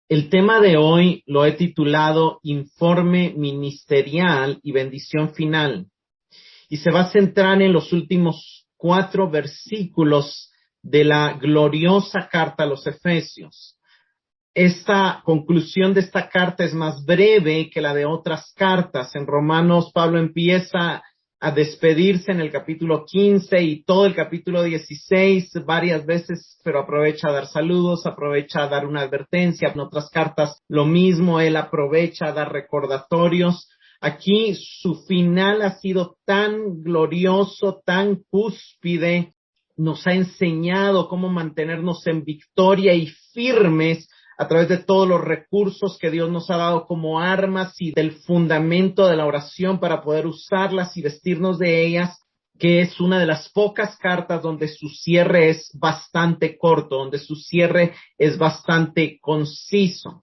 El tema de hoy lo he titulado Informe Ministerial y Bendición Final, y se va a centrar en los últimos 4 versículos de la gloriosa carta a los Efesios. Esta conclusión de esta carta es más breve que la de otras cartas. En Romanos, Pablo empieza a despedirse en el capítulo 15 y todo el capítulo 16 varias veces, pero aprovecha a dar saludos, aprovecha a dar una advertencia. En otras cartas lo mismo, él aprovecha a dar recordatorios. Aquí su final ha sido tan glorioso, tan cúspide, nos ha enseñado cómo mantenernos en victoria y firmes a través de todos los recursos que Dios nos ha dado como armas y del fundamento de la oración para poder usarlas y vestirnos de ellas, que es una de las pocas cartas donde su cierre es bastante corto, donde su cierre es bastante conciso.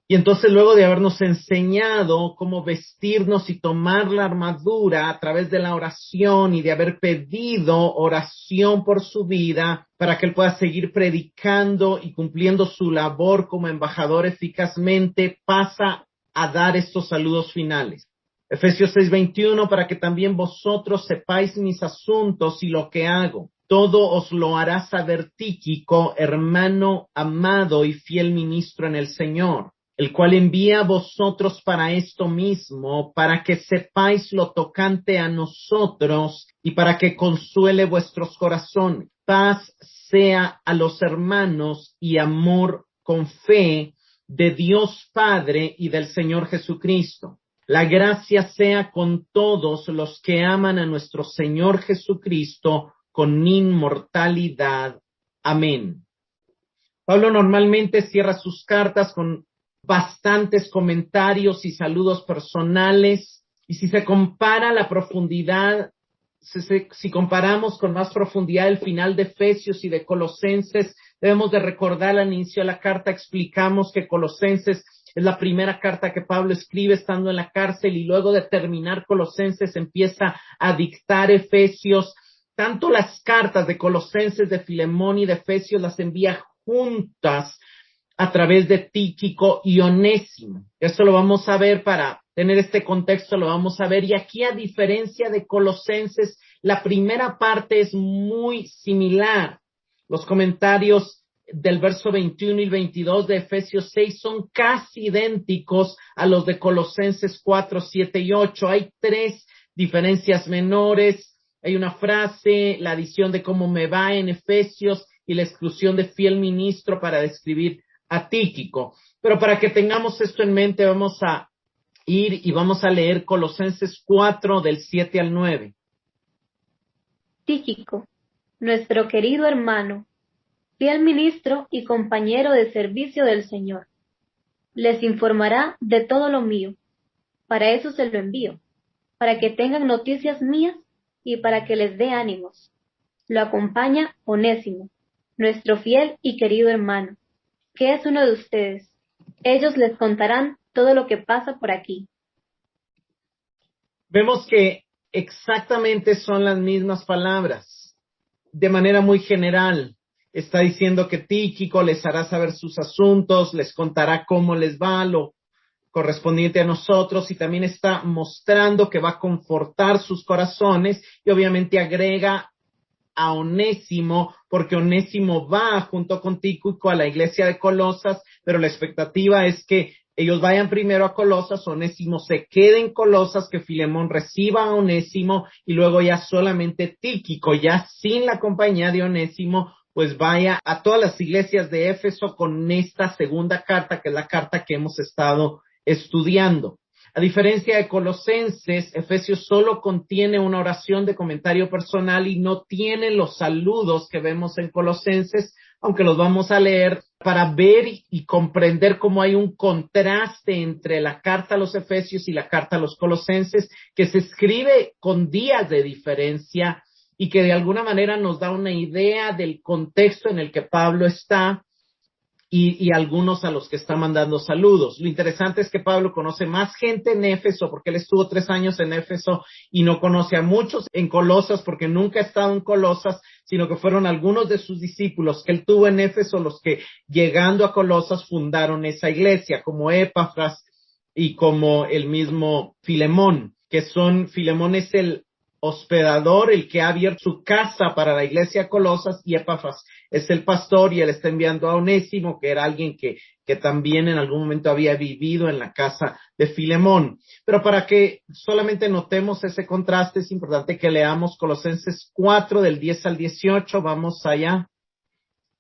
Y entonces, luego de habernos enseñado cómo vestirnos y tomar la armadura a través de la oración y de haber pedido oración por su vida para que él pueda seguir predicando y cumpliendo su labor como embajador eficazmente, pasa a dar estos saludos finales. Efesios 6:21, para que también vosotros sepáis mis asuntos y lo que hago. Todo os lo hará saber Tíquico, hermano amado y fiel ministro en el Señor, el cual envía a vosotros para esto mismo, para que sepáis lo tocante a nosotros y para que consuele vuestros corazones. Paz sea a los hermanos y amor con fe de Dios Padre y del Señor Jesucristo. La gracia sea con todos los que aman a nuestro Señor Jesucristo con inmortalidad. Amén. Pablo normalmente cierra sus cartas con bastantes comentarios y saludos personales, y si se compara la profundidad, si comparamos con más profundidad el final de Efesios y de Colosenses, debemos de recordar al inicio de la carta explicamos que Colosenses es la primera carta que Pablo escribe estando en la cárcel, y luego de terminar Colosenses empieza a dictar Efesios. Tanto las cartas de Colosenses, de Filemón y de Efesios las envía juntas a través de Tíquico y Onésimo. Esto lo vamos a ver, para tener este contexto lo vamos a ver, y aquí, a diferencia de Colosenses, la primera parte es muy similar. Los comentarios del verso 21 y 22 de Efesios 6 son casi idénticos a los de Colosenses 4, 7 y 8. Hay 3 diferencias menores. Hay una frase, la adición de cómo me va en Efesios y la exclusión de fiel ministro para describir a Tíquico. Pero para que tengamos esto en mente, vamos a ir y vamos a leer Colosenses 4 del 7 al 9. Tíquico, nuestro querido hermano, fiel ministro y compañero de servicio del Señor, les informará de todo lo mío. Para eso se lo envío, para que tengan noticias mías y para que les dé ánimos. Lo acompaña Onésimo, nuestro fiel y querido hermano, que es uno de ustedes. Ellos les contarán todo lo que pasa por aquí. Vemos que exactamente son las mismas palabras, de manera muy general. Está diciendo que Tíquico les hará saber sus asuntos, les contará cómo les va, lo correspondiente a nosotros, y también está mostrando que va a confortar sus corazones, y obviamente agrega a Onésimo, porque Onésimo va junto con Tíquico a la iglesia de Colosas, pero la expectativa es que ellos vayan primero a Colosas, Onésimo se quede en Colosas, que Filemón reciba a Onésimo, y luego ya solamente Tíquico, ya sin la compañía de Onésimo, pues vaya a todas las iglesias de Éfeso con esta segunda carta, que es la carta que hemos estado estudiando. A diferencia de Colosenses, Efesios solo contiene una oración de comentario personal y no tiene los saludos que vemos en Colosenses, aunque los vamos a leer para ver y comprender cómo hay un contraste entre la carta a los Efesios y la carta a los Colosenses, que se escribe con días de diferencia y que de alguna manera nos da una idea del contexto en el que Pablo está. y algunos a los que está mandando saludos. Lo interesante es que Pablo conoce más gente en Éfeso porque él estuvo 3 años en Éfeso y no conoce a muchos en Colosas porque nunca ha estado en Colosas, sino que fueron algunos de sus discípulos que él tuvo en Éfeso los que llegando a Colosas fundaron esa iglesia, como Epafras y como el mismo Filemón, Filemón es el hospedador, el que ha abierto su casa para la iglesia Colosas, y Epafras es el pastor, y él está enviando a Onésimo, que era alguien que también en algún momento había vivido en la casa de Filemón. Pero para que solamente notemos ese contraste, es importante que leamos Colosenses 4, del 10 al 18, vamos allá.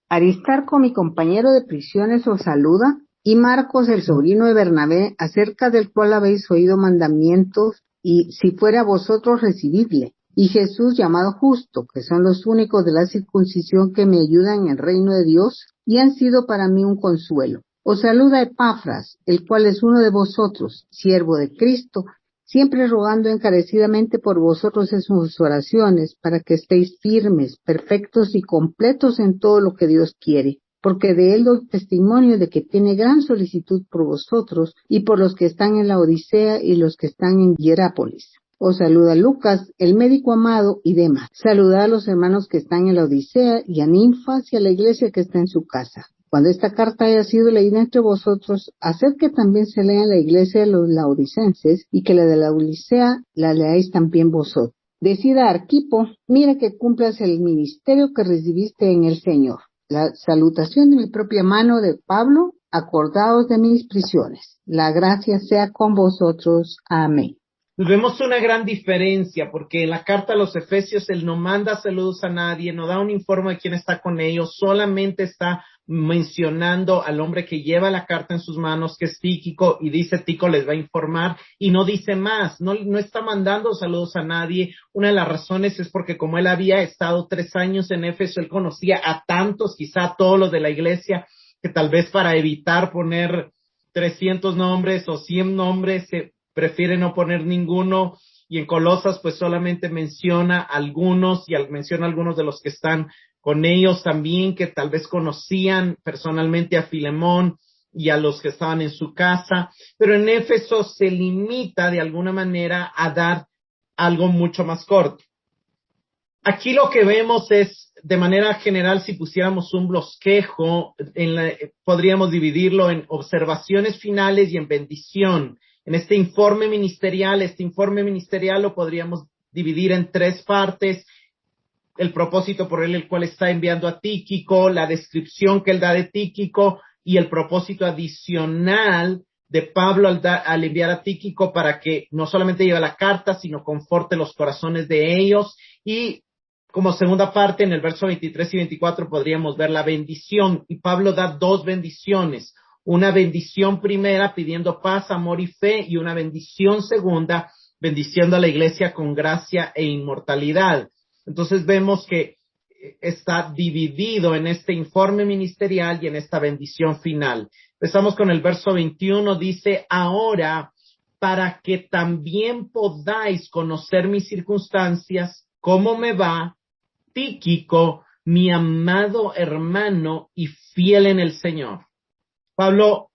Aristarco, mi compañero de prisiones, os saluda, y Marcos, el sobrino de Bernabé, acerca del cual habéis oído mandamientos, y si fuera vosotros recibidle. Y Jesús, llamado Justo, que son los únicos de la circuncisión que me ayudan en el reino de Dios, y han sido para mí un consuelo. Os saluda Epafras, el cual es uno de vosotros, siervo de Cristo, siempre rogando encarecidamente por vosotros en sus oraciones, para que estéis firmes, perfectos y completos en todo lo que Dios quiere. Porque de él doy testimonio de que tiene gran solicitud por vosotros y por los que están en la Odisea y los que están en Hierápolis. Os saluda Lucas, el médico amado, y Demas. Saludad a los hermanos que están en la Odisea y a Ninfas y a la iglesia que está en su casa. Cuando esta carta haya sido leída entre vosotros, haced que también se lea en la iglesia de los laodicenses y que la de la Odisea la leáis también vosotros. Decid a Arquipo, mira que cumplas el ministerio que recibiste en el Señor. La salutación de mi propia mano de Pablo, acordaos de mis prisiones. La gracia sea con vosotros. Amén. Vemos una gran diferencia porque en la carta a los Efesios él no manda saludos a nadie, no da un informe de quién está con ellos, solamente está mencionando al hombre que lleva la carta en sus manos, que es Tíquico, y dice Tíquico les va a informar, y no dice más, no está mandando saludos a nadie. Una de las razones es porque como él había estado 3 años en Éfeso, él conocía a tantos, quizá a todos los de la iglesia, que tal vez para evitar poner 300 nombres o 100 nombres, prefiere no poner ninguno, y en Colosas pues solamente menciona algunos, y menciona algunos de los que están con ellos también, que tal vez conocían personalmente a Filemón y a los que estaban en su casa, pero en Éfeso se limita de alguna manera a dar algo mucho más corto. Aquí lo que vemos es, de manera general, si pusiéramos un bosquejo, podríamos dividirlo en observaciones finales y en bendición. En este informe ministerial lo podríamos dividir en 3 partes: el propósito por el cual está enviando a Tíquico, la descripción que él da de Tíquico y el propósito adicional de Pablo al enviar a Tíquico para que no solamente lleve la carta, sino conforte los corazones de ellos. Y como segunda parte, en el verso 23 y 24 podríamos ver la bendición, y Pablo da 2 bendiciones. Una bendición primera pidiendo paz, amor y fe, y una bendición segunda bendiciendo a la iglesia con gracia e inmortalidad. Entonces vemos que está dividido en este informe ministerial y en esta bendición final. Empezamos con el verso 21, dice: ahora, para que también podáis conocer mis circunstancias, cómo me va, Tíquico, mi amado hermano y fiel en el Señor. Pablo,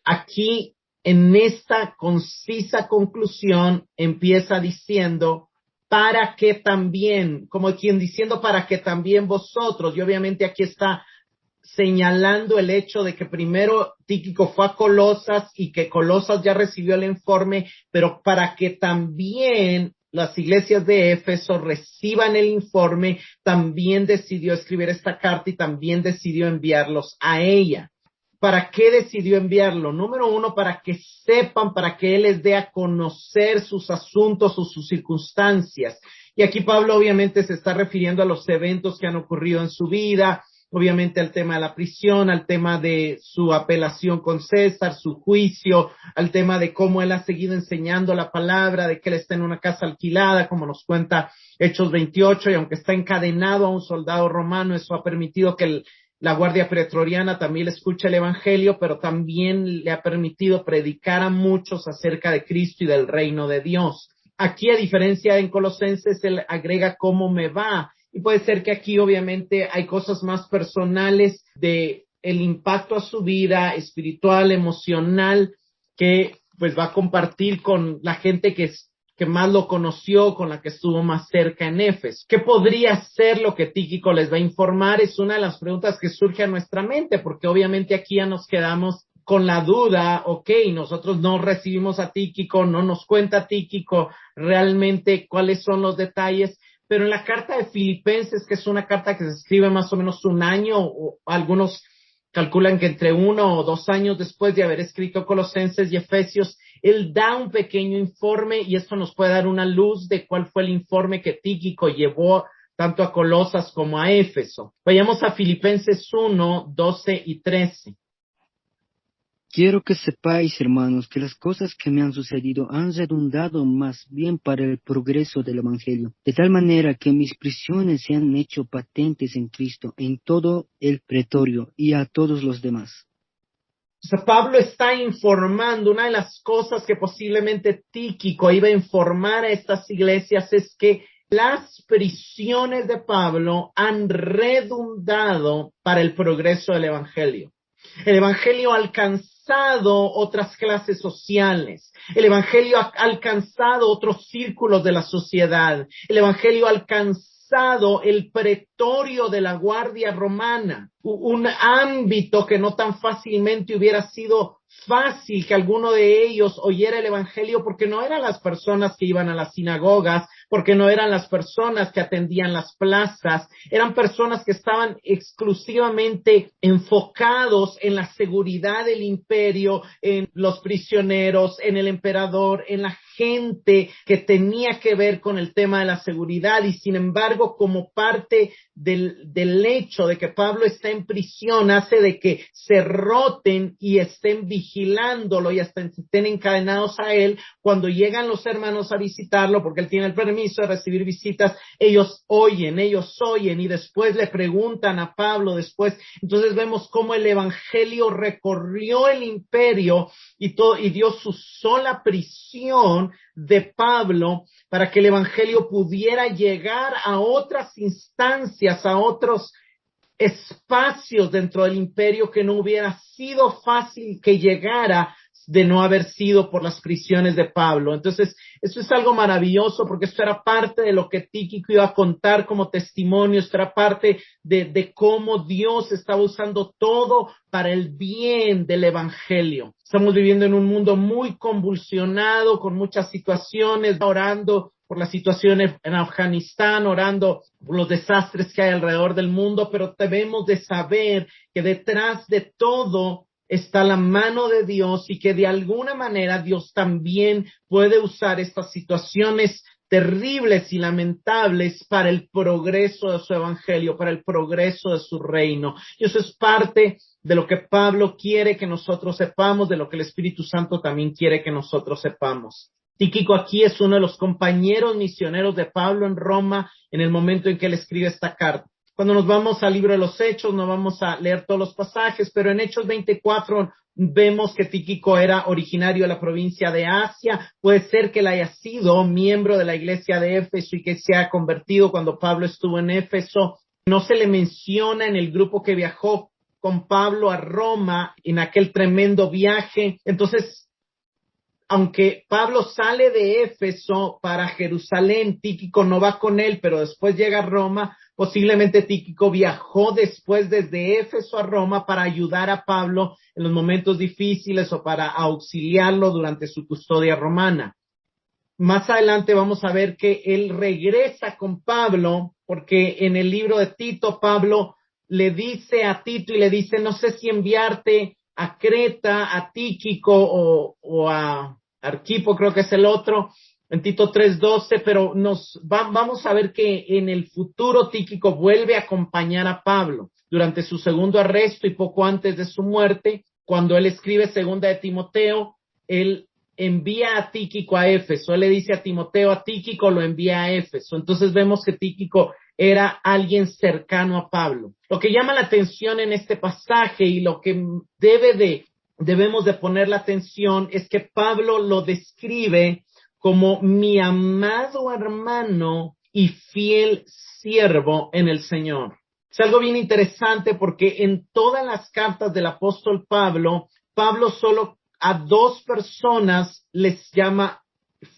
aquí en esta concisa conclusión, empieza diciendo: para que también, como quien diciendo para que también vosotros, y obviamente aquí está señalando el hecho de que primero Tíquico fue a Colosas y que Colosas ya recibió el informe, pero para que también las iglesias de Éfeso reciban el informe, también decidió escribir esta carta y también decidió enviarlos a ella. ¿Para qué decidió enviarlo? Número 1, para que sepan, para que él les dé a conocer sus asuntos o sus circunstancias. Y aquí Pablo obviamente se está refiriendo a los eventos que han ocurrido en su vida, obviamente al tema de la prisión, al tema de su apelación con César, su juicio, al tema de cómo él ha seguido enseñando la palabra, de que él está en una casa alquilada, como nos cuenta Hechos 28, y aunque está encadenado a un soldado romano, eso ha permitido que la guardia pretoriana también le escuche el evangelio, pero también le ha permitido predicar a muchos acerca de Cristo y del reino de Dios. Aquí, a diferencia en Colosenses, él agrega cómo me va. Y puede ser que aquí obviamente hay cosas más personales de el impacto a su vida espiritual, emocional, que pues va a compartir con la gente que más lo conoció, con la que estuvo más cerca en Éfeso. ¿Qué podría ser lo que Tíquico les va a informar? Es una de las preguntas que surge a nuestra mente, porque obviamente aquí ya nos quedamos con la duda, nosotros no recibimos a Tíquico, no nos cuenta Tíquico realmente cuáles son los detalles, pero en la carta de Filipenses, que es una carta que se escribe más o menos un año, o algunos calculan que entre 1 o 2 años después de haber escrito Colosenses y Efesios, él da un pequeño informe y esto nos puede dar una luz de cuál fue el informe que Tíquico llevó tanto a Colosas como a Éfeso. Vayamos a Filipenses 1, 12 y 13. Quiero que sepáis, hermanos, que las cosas que me han sucedido han redundado más bien para el progreso del Evangelio, de tal manera que mis prisiones se han hecho patentes en Cristo, en todo el pretorio y a todos los demás. O sea, Pablo está informando, una de las cosas que posiblemente Tíquico iba a informar a estas iglesias es que las prisiones de Pablo han redundado para el progreso del Evangelio. El Evangelio ha alcanzado otras clases sociales. El Evangelio ha alcanzado otros círculos de la sociedad. El Evangelio ha alcanzado el pretorio de la Guardia Romana, un ámbito que no tan fácilmente hubiera sido fácil que alguno de ellos oyera el Evangelio, porque no eran las personas que iban a las sinagogas, porque no eran las personas que atendían las plazas, eran personas que estaban exclusivamente enfocados en la seguridad del imperio, en los prisioneros, en el emperador, en la gente que tenía que ver con el tema de la seguridad. Y sin embargo, como parte del hecho de que Pablo está en prisión, hace de que se roten y estén vigilándolo y hasta estén encadenados a él. Cuando llegan los hermanos a visitarlo, porque él tiene el permiso de recibir visitas, ellos oyen y después le preguntan a Pablo después. Entonces vemos cómo el evangelio recorrió el imperio y Dios usó la prisión de Pablo para que el evangelio pudiera llegar a otras instancias, a otros espacios dentro del imperio que no hubiera sido fácil que llegara de no haber sido por las prisiones de Pablo. Entonces, eso es algo maravilloso, porque esto era parte de lo que Tíquico iba a contar como testimonio, esto era parte de cómo Dios estaba usando todo para el bien del evangelio. Estamos viviendo en un mundo muy convulsionado, con muchas situaciones, orando por la situación en Afganistán, orando por los desastres que hay alrededor del mundo, pero debemos de saber que detrás de todo está la mano de Dios y que de alguna manera Dios también puede usar estas situaciones terribles y lamentables para el progreso de su evangelio, para el progreso de su reino. Y eso es parte de lo que Pablo quiere que nosotros sepamos, de lo que el Espíritu Santo también quiere que nosotros sepamos. Tíquico aquí es uno de los compañeros misioneros de Pablo en Roma en el momento en que él escribe esta carta. Cuando nos vamos al libro de los Hechos, no vamos a leer todos los pasajes, pero en Hechos 24 vemos que Tíquico era originario de la provincia de Asia. Puede ser que él haya sido miembro de la iglesia de Éfeso y que se ha convertido cuando Pablo estuvo en Éfeso. No se le menciona en el grupo que viajó con Pablo a Roma en aquel tremendo viaje. Entonces, aunque Pablo sale de Éfeso para Jerusalén, Tíquico no va con él, pero después llega a Roma. Posiblemente Tíquico viajó después desde Éfeso a Roma para ayudar a Pablo en los momentos difíciles o para auxiliarlo durante su custodia romana. Más adelante vamos a ver que él regresa con Pablo, porque en el libro de Tito, Pablo le dice a Tito y le dice, no sé si enviarte a Creta, a Tíquico o a Arquipo, creo que es el otro, en Tito 3:12, pero vamos a ver que en el futuro Tíquico vuelve a acompañar a Pablo durante su segundo arresto y poco antes de su muerte. Cuando él escribe segunda de Timoteo, él envía a Tíquico a Éfeso. Él le dice a Timoteo, a Tíquico lo envía a Éfeso. Entonces vemos que Tíquico era alguien cercano a Pablo. Lo que llama la atención en este pasaje y lo que debemos de poner la atención es que Pablo lo describe como mi amado hermano y fiel siervo en el Señor. Es algo bien interesante porque en todas las cartas del apóstol Pablo, Pablo solo a dos personas les llama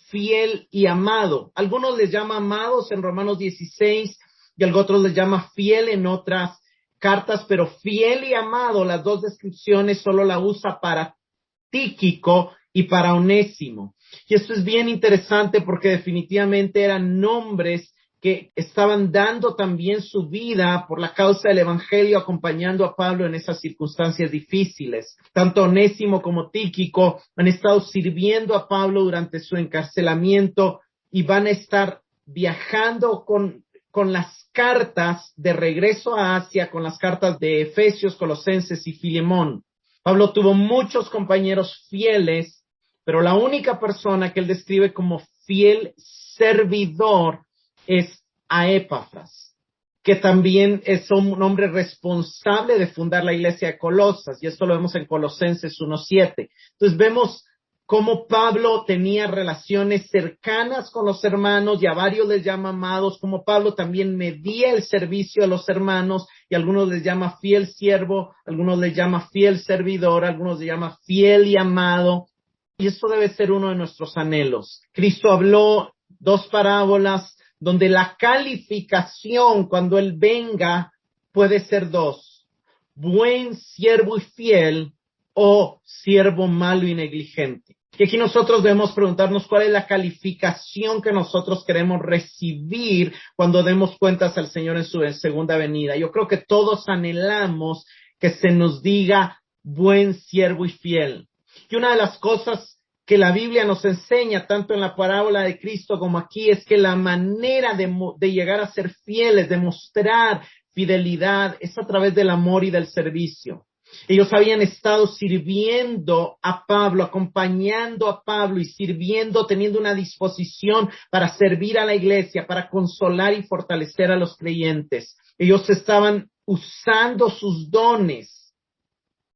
fiel y amado. Algunos les llama amados en Romanos 16 y a otros les llama fiel en otras cartas, pero fiel y amado, las dos descripciones solo la usa para Tíquico y para Onésimo. Y esto es bien interesante porque definitivamente eran nombres que estaban dando también su vida por la causa del evangelio, acompañando a Pablo en esas circunstancias difíciles. Tanto Onésimo como Tíquico han estado sirviendo a Pablo durante su encarcelamiento y van a estar viajando con las cartas de regreso a Asia, con las cartas de Efesios, Colosenses y Filemón. Pablo tuvo muchos compañeros fieles, pero la única persona que él describe como fiel servidor es a Epafras, que también es un hombre responsable de fundar la iglesia de Colosas, y esto lo vemos en Colosenses 1:7. Entonces vemos cómo Pablo tenía relaciones cercanas con los hermanos, y a varios les llama amados, como Pablo también medía el servicio a los hermanos, y a algunos les llama fiel siervo, a algunos les llama fiel servidor, a algunos les llama fiel y amado, y eso debe ser uno de nuestros anhelos. Cristo habló dos parábolas donde la calificación cuando Él venga puede ser dos: buen siervo y fiel o siervo malo y negligente. Y aquí nosotros debemos preguntarnos cuál es la calificación que nosotros queremos recibir cuando demos cuentas al Señor en su segunda venida. Yo creo que todos anhelamos que se nos diga buen siervo y fiel. Y una de las cosas que la Biblia nos enseña, tanto en la parábola de Cristo como aquí, es que la manera de llegar a ser fieles, de mostrar fidelidad, es a través del amor y del servicio. Ellos habían estado sirviendo a Pablo, acompañando a Pablo y sirviendo, teniendo una disposición para servir a la iglesia, para consolar y fortalecer a los creyentes. Ellos estaban usando sus dones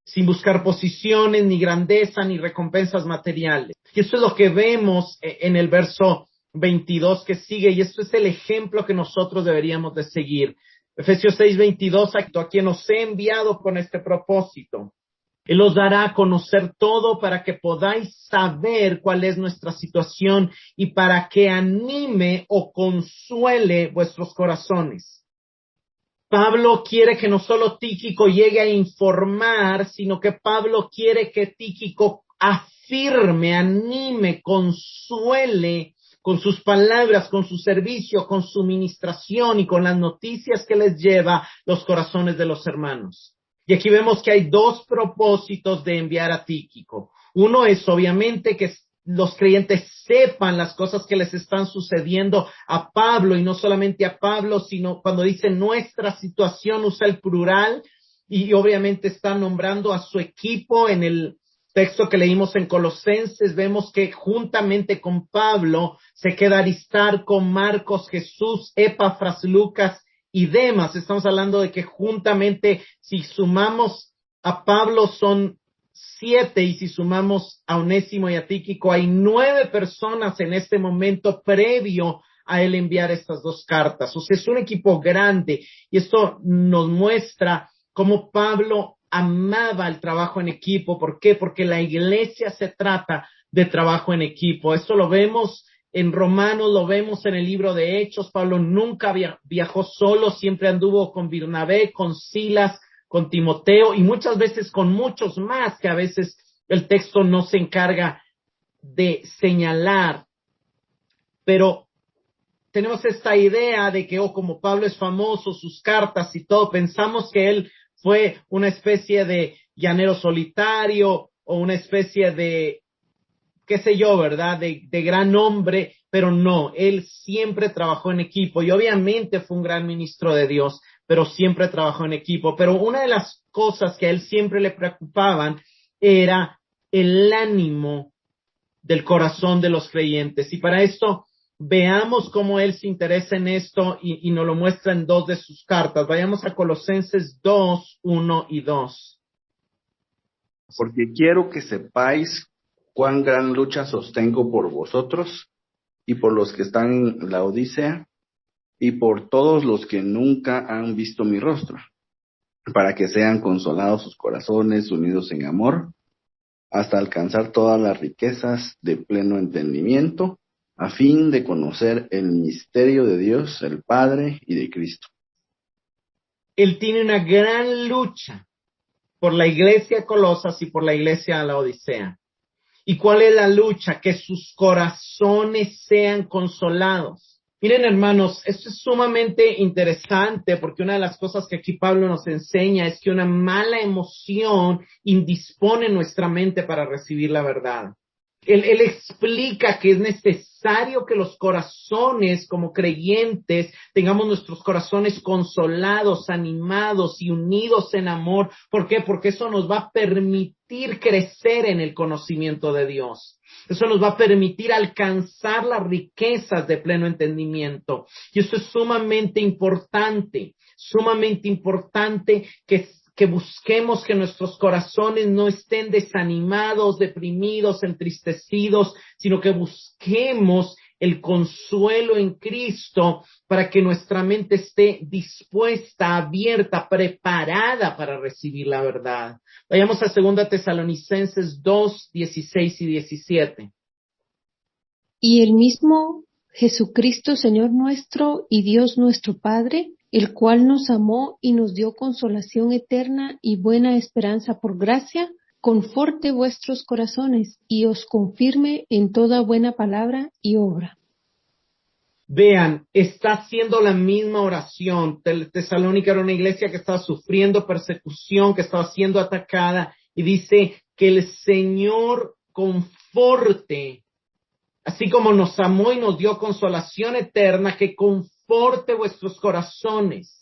sin buscar posiciones, ni grandeza, ni recompensas materiales. Y eso es lo que vemos en el verso 22 que sigue, y esto es el ejemplo que nosotros deberíamos de seguir. Efesios 6:22, a quien os he enviado con este propósito. Él os dará a conocer todo para que podáis saber cuál es nuestra situación y para que anime o consuele vuestros corazones. Pablo quiere que no solo Tíquico llegue a informar, sino que Pablo quiere que Tíquico afirme, anime, consuele con sus palabras, con su servicio, con su ministración y con las noticias que les lleva los corazones de los hermanos. Y aquí vemos que hay dos propósitos de enviar a Tíquico. Uno es obviamente que los creyentes sepan las cosas que les están sucediendo a Pablo, y no solamente a Pablo, sino cuando dice nuestra situación, usa el plural, y obviamente está nombrando a su equipo. En el texto que leímos en Colosenses, vemos que juntamente con Pablo se queda Aristarco, Marcos, Jesús, Epafras, Lucas y Demas. Estamos hablando de que juntamente, si sumamos a Pablo, son 7, y si sumamos a Onésimo y a Tíquico, hay 9 personas en este momento previo a él enviar estas dos cartas. O sea, es un equipo grande, y esto nos muestra cómo Pablo amaba el trabajo en equipo. ¿Por qué? Porque la iglesia se trata de trabajo en equipo. Esto lo vemos en Romanos, lo vemos en el libro de Hechos. Pablo nunca viajó solo, siempre anduvo con Bernabé, con Silas, con Timoteo, y muchas veces con muchos más que a veces el texto no se encarga de señalar. Pero tenemos esta idea de que, como Pablo es famoso, sus cartas y todo, pensamos que él fue una especie de llanero solitario o una especie de, qué sé yo, ¿verdad?, de gran hombre, pero no, él siempre trabajó en equipo, y obviamente fue un gran ministro de Dios, pero siempre trabajó en equipo. Pero una de las cosas que a él siempre le preocupaban era el ánimo del corazón de los creyentes, y para esto veamos cómo él se interesa en esto, y nos lo muestra en 2 de sus cartas. Vayamos a Colosenses 2, 1 y 2. Porque quiero que sepáis cuán gran lucha sostengo por vosotros y por los que están en la Odisea, y por todos los que nunca han visto mi rostro, para que sean consolados sus corazones, unidos en amor, hasta alcanzar todas las riquezas de pleno entendimiento, a fin de conocer el misterio de Dios, el Padre, y de Cristo. Él tiene una gran lucha por la iglesia de Colosas y por la iglesia de la Odisea. ¿Y cuál es la lucha? Que sus corazones sean consolados. Miren, hermanos, esto es sumamente interesante porque una de las cosas que aquí Pablo nos enseña es que una mala emoción indispone nuestra mente para recibir la verdad. Él explica que es necesario que los corazones como creyentes tengamos nuestros corazones consolados, animados y unidos en amor. ¿Por qué? Porque eso nos va a permitir crecer en el conocimiento de Dios. Eso nos va a permitir alcanzar las riquezas de pleno entendimiento. Y eso es sumamente importante que busquemos que nuestros corazones no estén desanimados, deprimidos, entristecidos, sino que busquemos el consuelo en Cristo para que nuestra mente esté dispuesta, abierta, preparada para recibir la verdad. Vayamos a 2 Tesalonicenses 2, 16 y 17. Y el mismo Jesucristo, Señor nuestro y Dios nuestro Padre, el cual nos amó y nos dio consolación eterna y buena esperanza por gracia, conforte vuestros corazones y os confirme en toda buena palabra y obra. Vean, está haciendo la misma oración. Tesalónica era una iglesia que estaba sufriendo persecución, que estaba siendo atacada, y dice que el Señor conforte, así como nos amó y nos dio consolación eterna, que conforte vuestros corazones.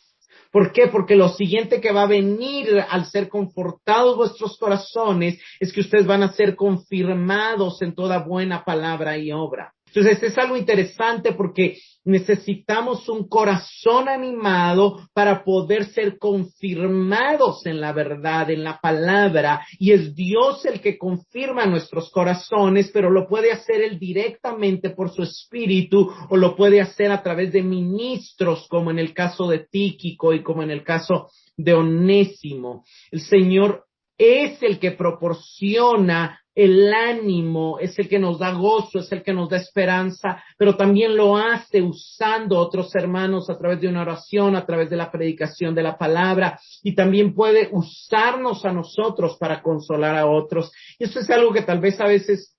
¿Por qué? Porque lo siguiente que va a venir al ser confortados vuestros corazones es que ustedes van a ser confirmados en toda buena palabra y obra. Entonces, es algo interesante porque necesitamos un corazón animado para poder ser confirmados en la verdad, en la palabra, y es Dios el que confirma nuestros corazones, pero lo puede hacer Él directamente por su Espíritu o lo puede hacer a través de ministros, como en el caso de Tíquico y como en el caso de Onésimo. El Señor es el que proporciona el ánimo, es el que nos da gozo, es el que nos da esperanza, pero también lo hace usando a otros hermanos a través de una oración, a través de la predicación de la palabra, y también puede usarnos a nosotros para consolar a otros. Y eso es algo que tal vez a veces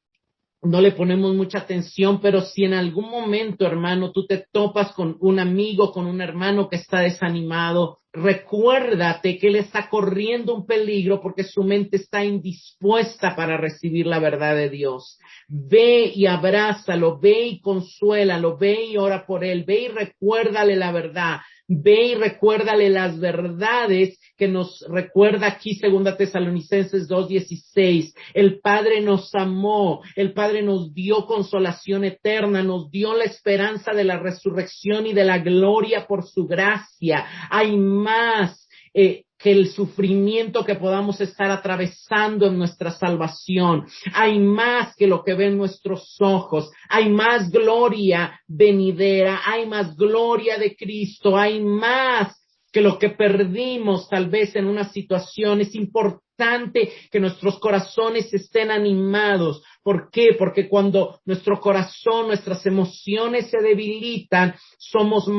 no le ponemos mucha atención, pero si en algún momento, hermano, tú te topas con un amigo, con un hermano que está desanimado, recuérdate que él está corriendo un peligro porque su mente está indispuesta para recibir la verdad de Dios. Ve y abrázalo, ve y consuélalo, ve y ora por él, ve y recuérdale la verdad. Ve y recuérdale las verdades que nos recuerda aquí 2 Tesalonicenses 2:16. El Padre nos amó, el Padre nos dio consolación eterna, nos dio la esperanza de la resurrección y de la gloria por su gracia. Hay más que el sufrimiento que podamos estar atravesando en nuestra salvación. Hay más que lo que ven nuestros ojos. Hay más gloria venidera. Hay más gloria de Cristo. Hay más que lo que perdimos tal vez en una situación. Es importante que nuestros corazones estén animados. ¿Por qué? Porque cuando nuestro corazón, nuestras emociones se debilitan, somos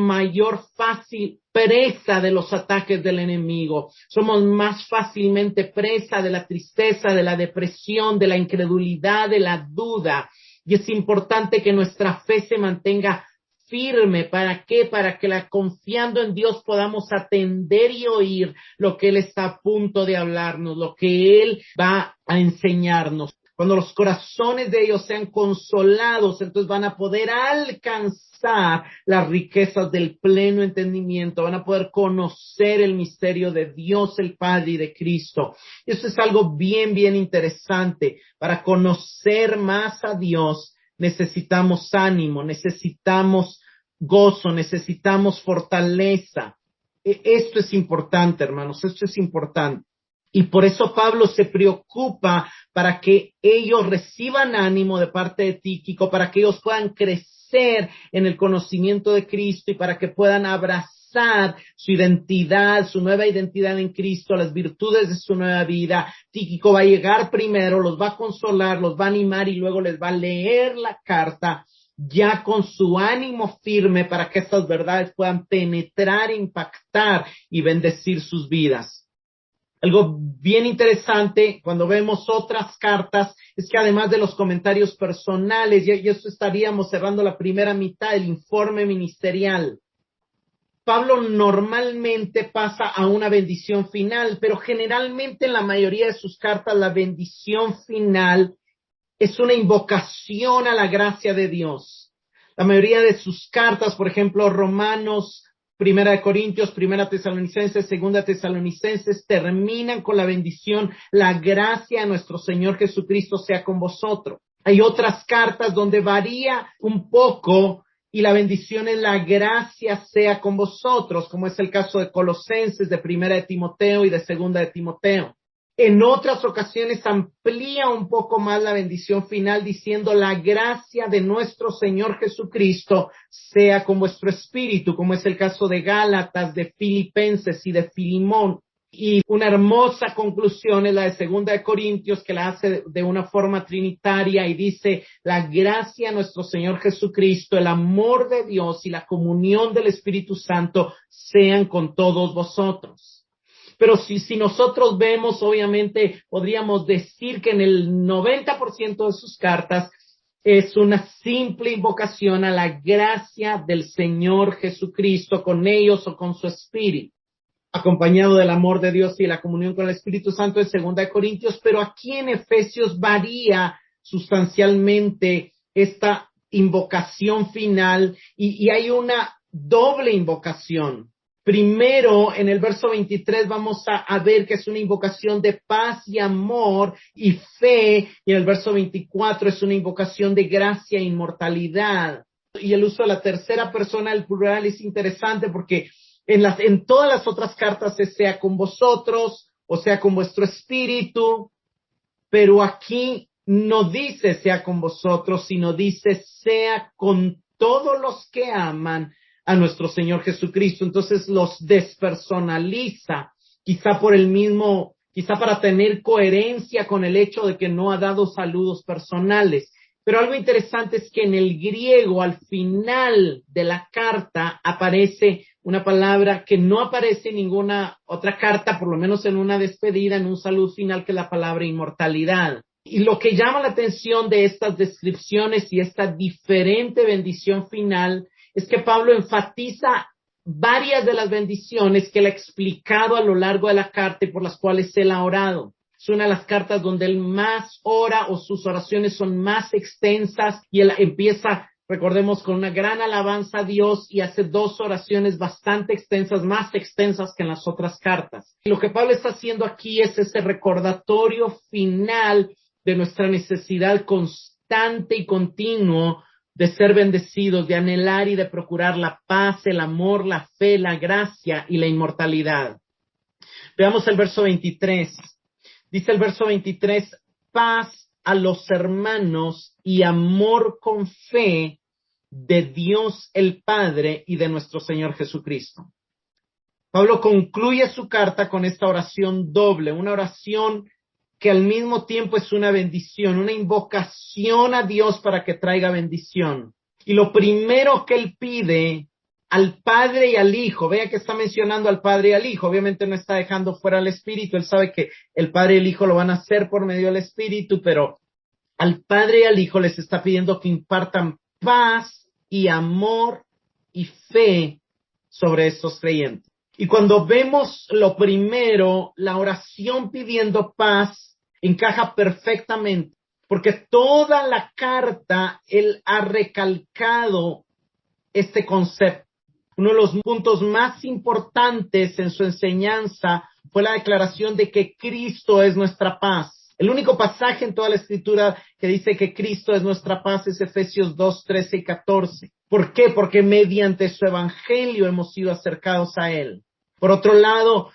fácil presa de los ataques del enemigo. Somos más fácilmente presa de la tristeza, de la depresión, de la incredulidad, de la duda. Y es importante que nuestra fe se mantenga firme. ¿Para qué? Para que confiando en Dios podamos atender y oír lo que Él está a punto de hablarnos, lo que Él va a enseñarnos. Cuando los corazones de ellos sean consolados, entonces van a poder alcanzar las riquezas del pleno entendimiento, van a poder conocer el misterio de Dios el Padre y de Cristo. Eso es algo bien, bien interesante. Para conocer más a Dios, necesitamos ánimo, necesitamos gozo, necesitamos fortaleza. Esto es importante, hermanos, esto es importante. Y por eso Pablo se preocupa para que ellos reciban ánimo de parte de Tíquico, para que ellos puedan crecer crecer en el conocimiento de Cristo y para que puedan abrazar su identidad, su nueva identidad en Cristo, las virtudes de su nueva vida. Tíquico va a llegar primero, los va a consolar, los va a animar y luego les va a leer la carta ya con su ánimo firme para que estas verdades puedan penetrar, impactar y bendecir sus vidas. Algo bien interesante cuando vemos otras cartas es que además de los comentarios personales, y eso estaríamos cerrando la primera mitad del informe ministerial, Pablo normalmente pasa a una bendición final, pero generalmente en la mayoría de sus cartas la bendición final es una invocación a la gracia de Dios. La mayoría de sus cartas, por ejemplo, Romanos, Primera de Corintios, Primera Tesalonicenses, Segunda Tesalonicenses, terminan con la bendición, la gracia de nuestro Señor Jesucristo sea con vosotros. Hay otras cartas donde varía un poco y la bendición es la gracia sea con vosotros, como es el caso de Colosenses, de Primera de Timoteo y de Segunda de Timoteo. En otras ocasiones amplía un poco más la bendición final diciendo la gracia de nuestro Señor Jesucristo sea con vuestro espíritu, como es el caso de Gálatas, de Filipenses y de Filimón. Y una hermosa conclusión es la de Segunda de Corintios, que la hace de una forma trinitaria y dice la gracia de nuestro Señor Jesucristo, el amor de Dios y la comunión del Espíritu Santo sean con todos vosotros. Pero si nosotros vemos, obviamente, podríamos decir que en el 90% de sus cartas es una simple invocación a la gracia del Señor Jesucristo con ellos o con su Espíritu, acompañado del amor de Dios y la comunión con el Espíritu Santo en 2 Corintios, pero aquí en Efesios varía sustancialmente esta invocación final y hay una doble invocación. Primero, en el verso 23 vamos a ver que es una invocación de paz y amor y fe, y en el verso 24 es una invocación de gracia e inmortalidad. Y el uso de la tercera persona del plural es interesante porque en todas las otras cartas es sea con vosotros, o sea con vuestro espíritu, pero aquí no dice sea con vosotros, sino dice sea con todos los que aman a nuestro Señor Jesucristo. Entonces los despersonaliza, quizá para tener coherencia con el hecho de que no ha dado saludos personales. Pero algo interesante es que en el griego, al final de la carta, aparece una palabra que no aparece en ninguna otra carta, por lo menos en una despedida, en un saludo final, que es la palabra inmortalidad. Y lo que llama la atención de estas descripciones y esta diferente bendición final es que Pablo enfatiza varias de las bendiciones que él ha explicado a lo largo de la carta y por las cuales él ha orado. Es una de las cartas donde él más ora o sus oraciones son más extensas y él empieza, recordemos, con una gran alabanza a Dios y hace 2 oraciones bastante extensas, más extensas que en las otras cartas. Y lo que Pablo está haciendo aquí es ese recordatorio final de nuestra necesidad constante y continuo de ser bendecidos, de anhelar y de procurar la paz, el amor, la fe, la gracia y la inmortalidad. Veamos el verso 23. Dice el verso 23, paz a los hermanos y amor con fe de Dios el Padre y de nuestro Señor Jesucristo. Pablo concluye su carta con esta oración doble, una oración que al mismo tiempo es una bendición, una invocación a Dios para que traiga bendición. Y lo primero que él pide al Padre y al Hijo, vea que está mencionando al Padre y al Hijo, obviamente no está dejando fuera al Espíritu, él sabe que el Padre y el Hijo lo van a hacer por medio del Espíritu, pero al Padre y al Hijo les está pidiendo que impartan paz y amor y fe sobre estos creyentes. Y cuando vemos lo primero, la oración pidiendo paz encaja perfectamente, porque toda la carta él ha recalcado este concepto. Uno de los puntos más importantes en su enseñanza fue la declaración de que Cristo es nuestra paz. El único pasaje en toda la Escritura que dice que Cristo es nuestra paz es Efesios 2, 13 y 14. ¿Por qué? Porque mediante su evangelio hemos sido acercados a Él. Por otro lado,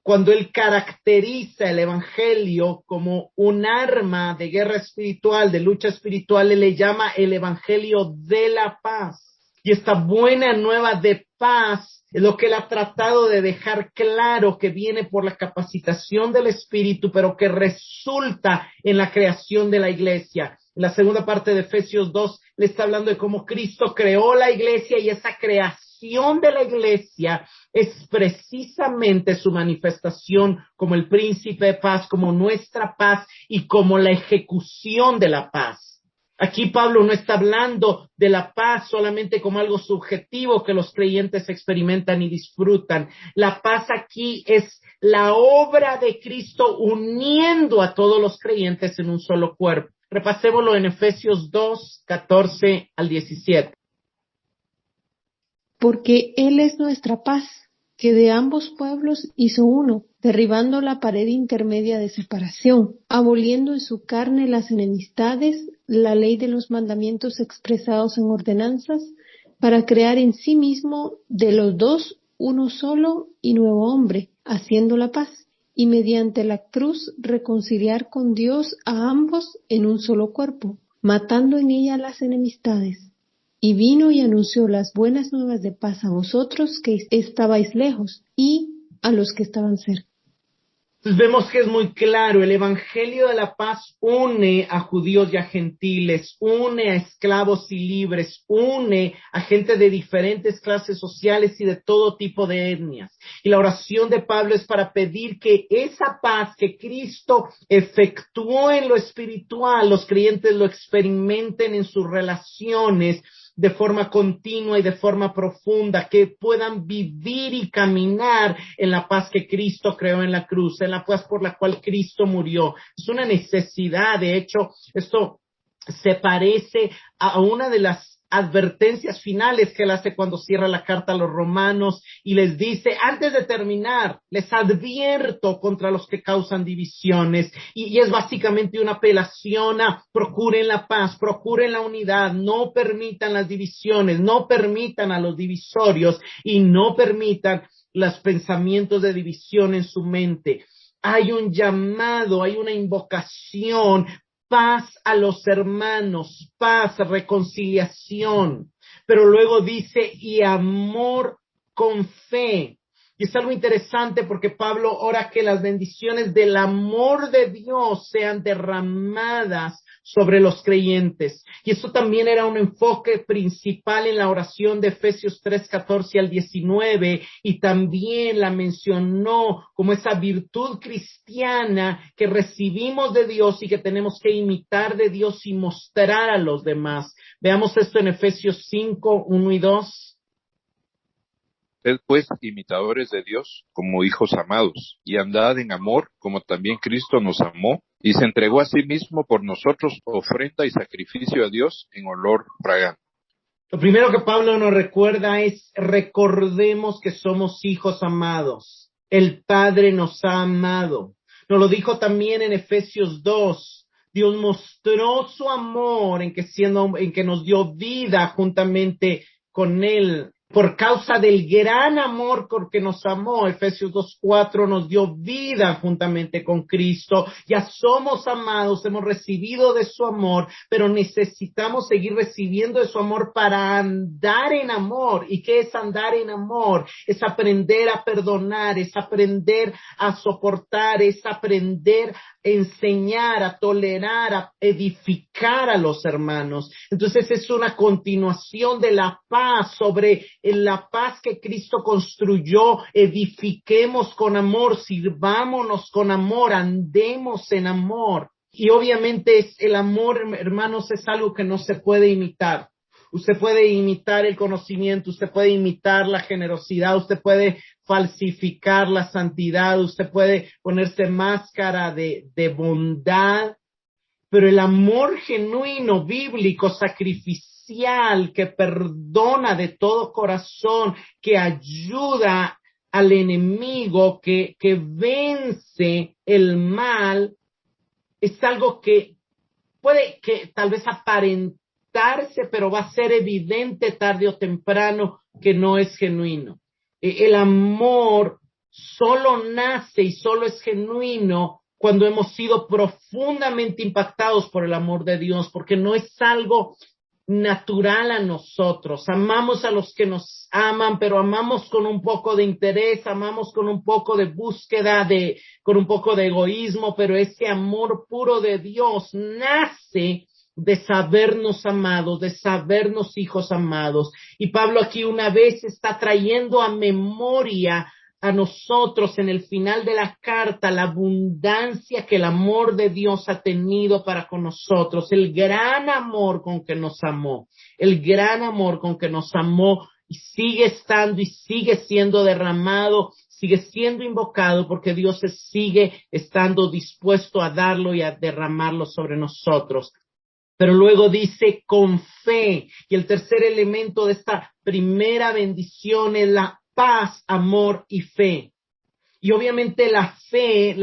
cuando él caracteriza el evangelio como un arma de guerra espiritual, de lucha espiritual, él le llama el evangelio de la paz. Y esta buena nueva de paz es lo que él ha tratado de dejar claro, que viene por la capacitación del Espíritu, pero que resulta en la creación de la iglesia. En la segunda parte de Efesios 2 le está hablando de cómo Cristo creó la iglesia, y esa creación de la iglesia es precisamente su manifestación como el príncipe de paz, como nuestra paz y como la ejecución de la paz. Aquí Pablo no está hablando de la paz solamente como algo subjetivo que los creyentes experimentan y disfrutan. La paz aquí es la obra de Cristo uniendo a todos los creyentes en un solo cuerpo. Repasémoslo en Efesios 2, 14 al 17. Porque Él es nuestra paz, que de ambos pueblos hizo uno, derribando la pared intermedia de separación, aboliendo en su carne las enemistades, la ley de los mandamientos expresados en ordenanzas, para crear en sí mismo de los dos uno solo y nuevo hombre, haciendo la paz, y mediante la cruz reconciliar con Dios a ambos en un solo cuerpo, matando en ella las enemistades. Y vino y anunció las buenas nuevas de paz a vosotros que estabais lejos y a los que estaban cerca. Entonces vemos que es muy claro, el evangelio de la paz une a judíos y a gentiles, une a esclavos y libres, une a gente de diferentes clases sociales y de todo tipo de etnias. Y la oración de Pablo es para pedir que esa paz que Cristo efectuó en lo espiritual, los creyentes lo experimenten en sus relaciones de forma continua y de forma profunda, que puedan vivir y caminar en la paz que Cristo creó en la cruz, en la paz por la cual Cristo murió. Es una necesidad. De hecho, esto se parece a una de las advertencias finales que él hace cuando cierra la carta a los romanos y les dice, antes de terminar, les advierto contra los que causan divisiones, y es básicamente una apelación a procuren la paz, procuren la unidad, no permitan las divisiones, no permitan a los divisorios y no permitan los pensamientos de división en su mente. Hay un llamado, hay una invocación, paz a los hermanos, paz, reconciliación, pero luego dice, y amor con fe. Y es algo interesante porque Pablo ora que las bendiciones del amor de Dios sean derramadas sobre los creyentes. Y eso también era un enfoque principal en la oración de Efesios 3, 14 al 19, y también la mencionó como esa virtud cristiana que recibimos de Dios y que tenemos que imitar de Dios y mostrar a los demás. Veamos esto en Efesios 5, 1 y 2. Sed pues imitadores de Dios como hijos amados, y andad en amor como también Cristo nos amó, y se entregó a sí mismo por nosotros ofrenda y sacrificio a Dios en olor fragante. Lo primero que Pablo nos recuerda es, recordemos que somos hijos amados. El Padre nos ha amado. Nos lo dijo también en Efesios 2. Dios mostró su amor en que nos dio vida juntamente con Él. Por causa del gran amor con que nos amó, Efesios 2:4, nos dio vida juntamente con Cristo. Ya somos amados, hemos recibido de su amor, pero necesitamos seguir recibiendo de su amor para andar en amor. ¿Y qué es andar en amor? Es aprender a perdonar, es aprender a soportar, es aprender a enseñar, a tolerar, a edificar a los hermanos. Entonces es una continuación de la paz, sobre la paz que Cristo construyó. Edifiquemos con amor, sirvámonos con amor, andemos en amor. Y obviamente el amor, hermanos, es algo que no se puede imitar. Usted puede imitar el conocimiento, usted puede imitar la generosidad, usted puede falsificar la santidad, usted puede ponerse máscara de bondad, pero el amor genuino, bíblico, sacrificial, que perdona de todo corazón, que ayuda al enemigo, que vence el mal, es algo que puede que tal vez aparentarse, pero va a ser evidente tarde o temprano que no es genuino. El amor solo nace y solo es genuino cuando hemos sido profundamente impactados por el amor de Dios, porque no es algo natural a nosotros. Amamos a los que nos aman, pero amamos con un poco de interés, amamos con un poco de búsqueda, con un poco de egoísmo, pero ese amor puro de Dios nace de sabernos amados, de sabernos hijos amados. Y Pablo aquí una vez está trayendo a memoria a nosotros en el final de la carta la abundancia que el amor de Dios ha tenido para con nosotros, el gran amor con que nos amó, el gran amor con que nos amó y sigue estando y sigue siendo derramado, sigue siendo invocado porque Dios sigue estando dispuesto a darlo y a derramarlo sobre nosotros. Pero luego dice con fe, y el tercer elemento de esta primera bendición es la paz, amor y fe. Y obviamente la fe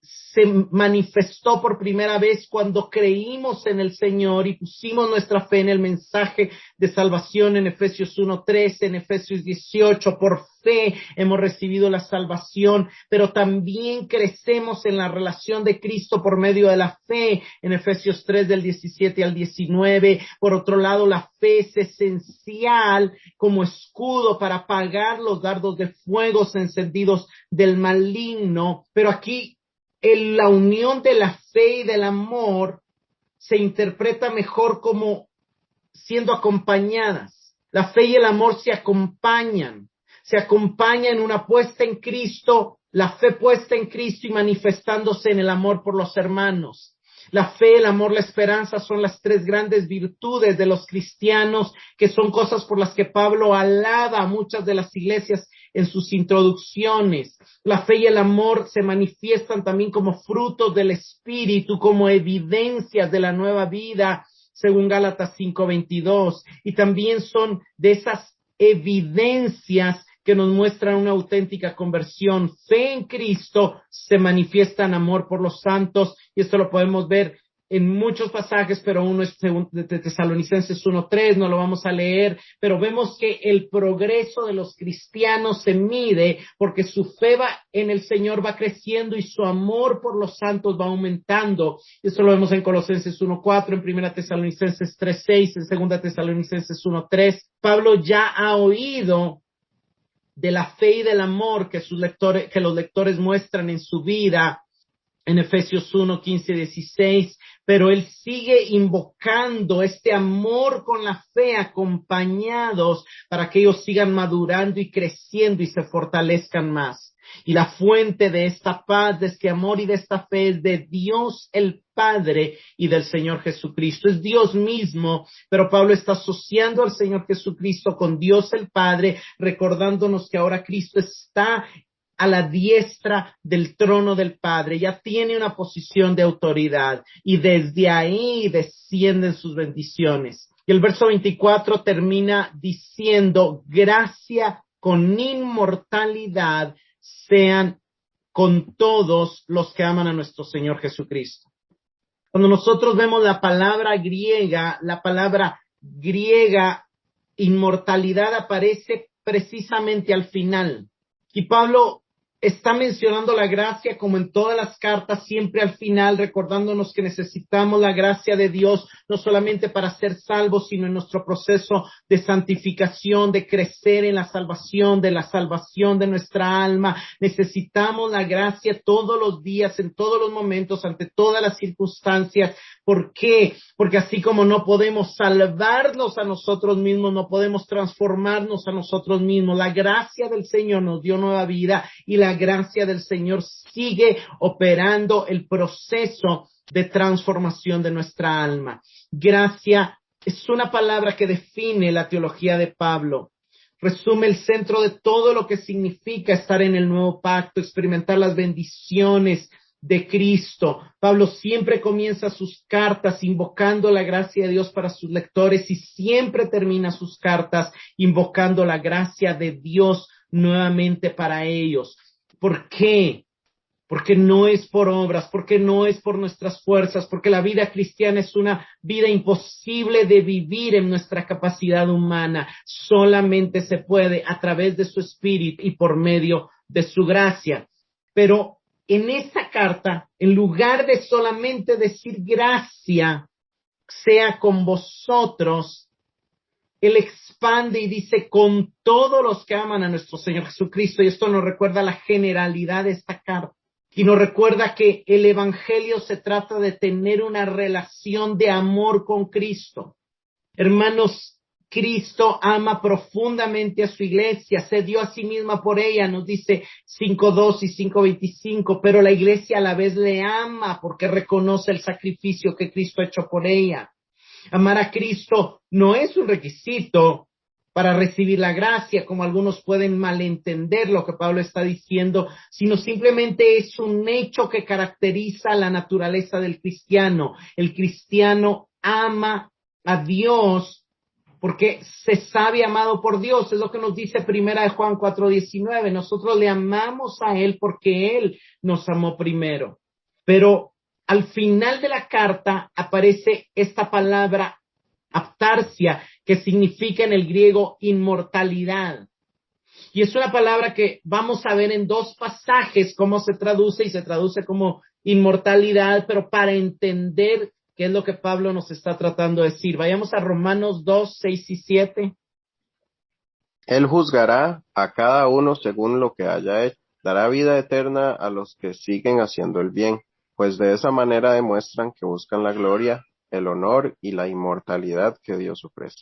se manifestó por primera vez cuando creímos en el Señor y pusimos nuestra fe en el mensaje de salvación en Efesios 1:13, en Efesios 18. Por fe hemos recibido la salvación, pero también crecemos en la relación de Cristo por medio de la fe en Efesios 3 del 17 al 19. Por otro lado, la fe es esencial como escudo para apagar los dardos de fuego encendidos del maligno, pero aquí en la unión de la fe y del amor se interpreta mejor como siendo acompañadas. La fe y el amor se acompañan en una puesta en Cristo, la fe puesta en Cristo y manifestándose en el amor por los hermanos. La fe, el amor, la esperanza son las tres grandes virtudes de los cristianos, que son cosas por las que Pablo alaba a muchas de las iglesias en sus introducciones. La fe y el amor se manifiestan también como frutos del Espíritu, como evidencias de la nueva vida, según Gálatas 5:22, y también son de esas evidencias que nos muestran una auténtica conversión. Fe en Cristo se manifiesta en amor por los santos, y esto lo podemos ver en muchos pasajes, pero uno es de Tesalonicenses 1:3, no lo vamos a leer, pero vemos que el progreso de los cristianos se mide porque su fe en el Señor va creciendo y su amor por los santos va aumentando. Esto lo vemos en Colosenses 1:4, en 1 Tesalonicenses 3:6, en 2 Tesalonicenses 1:3. Pablo ya ha oído de la fe y del amor que los lectores muestran en su vida en Efesios 1:15-16, pero él sigue invocando este amor con la fe acompañados para que ellos sigan madurando y creciendo y se fortalezcan más. Y la fuente de esta paz, de este amor y de esta fe es de Dios el Padre y del Señor Jesucristo. Es Dios mismo, pero Pablo está asociando al Señor Jesucristo con Dios el Padre, recordándonos que ahora Cristo está a la diestra del trono del Padre, ya tiene una posición de autoridad y desde ahí descienden sus bendiciones. Y el verso 24 termina diciendo: gracia con inmortalidad sean con todos los que aman a nuestro Señor Jesucristo. Cuando nosotros vemos la palabra griega inmortalidad aparece precisamente al final. Y Pablo está mencionando la gracia como en todas las cartas, siempre al final, recordándonos que necesitamos la gracia de Dios, no solamente para ser salvos, sino en nuestro proceso de santificación, de crecer en la salvación de nuestra alma. Necesitamos la gracia todos los días, en todos los momentos, ante todas las circunstancias. ¿Por qué? Porque así como no podemos salvarnos a nosotros mismos, no podemos transformarnos a nosotros mismos. La gracia del Señor nos dio nueva vida y la gracia del Señor sigue operando el proceso de transformación de nuestra alma. Gracia es una palabra que define la teología de Pablo. Resume el centro de todo lo que significa estar en el nuevo pacto, experimentar las bendiciones de Cristo. Pablo siempre comienza sus cartas invocando la gracia de Dios para sus lectores y siempre termina sus cartas invocando la gracia de Dios nuevamente para ellos. ¿Por qué? Porque no es por obras, porque no es por nuestras fuerzas, porque la vida cristiana es una vida imposible de vivir en nuestra capacidad humana. Solamente se puede a través de su Espíritu y por medio de su gracia. Pero en esa carta, en lugar de solamente decir gracia sea con vosotros, Él expande y dice con todos los que aman a nuestro Señor Jesucristo. Y esto nos recuerda la generalidad de esta carta. Y nos recuerda que el evangelio se trata de tener una relación de amor con Cristo. Hermanos, Cristo ama profundamente a su iglesia, se dio a sí misma por ella, nos dice 5:2 y 5:25, pero la iglesia a la vez le ama porque reconoce el sacrificio que Cristo ha hecho por ella. Amar a Cristo no es un requisito para recibir la gracia, como algunos pueden malentender lo que Pablo está diciendo, sino simplemente es un hecho que caracteriza la naturaleza del cristiano. El cristiano ama a Dios porque se sabe amado por Dios. Es lo que nos dice Primera de Juan 4:19. Nosotros le amamos a Él porque Él nos amó primero. Pero al final de la carta aparece esta palabra aptarsia, que significa en el griego inmortalidad. Y es una palabra que vamos a ver en 2 pasajes cómo se traduce, y se traduce como inmortalidad, pero para entender qué es lo que Pablo nos está tratando de decir. Vayamos a Romanos 2:6 y 7. Él juzgará a cada uno según lo que haya hecho. Dará vida eterna a los que siguen haciendo el bien, pues de esa manera demuestran que buscan la gloria, el honor y la inmortalidad que Dios ofrece.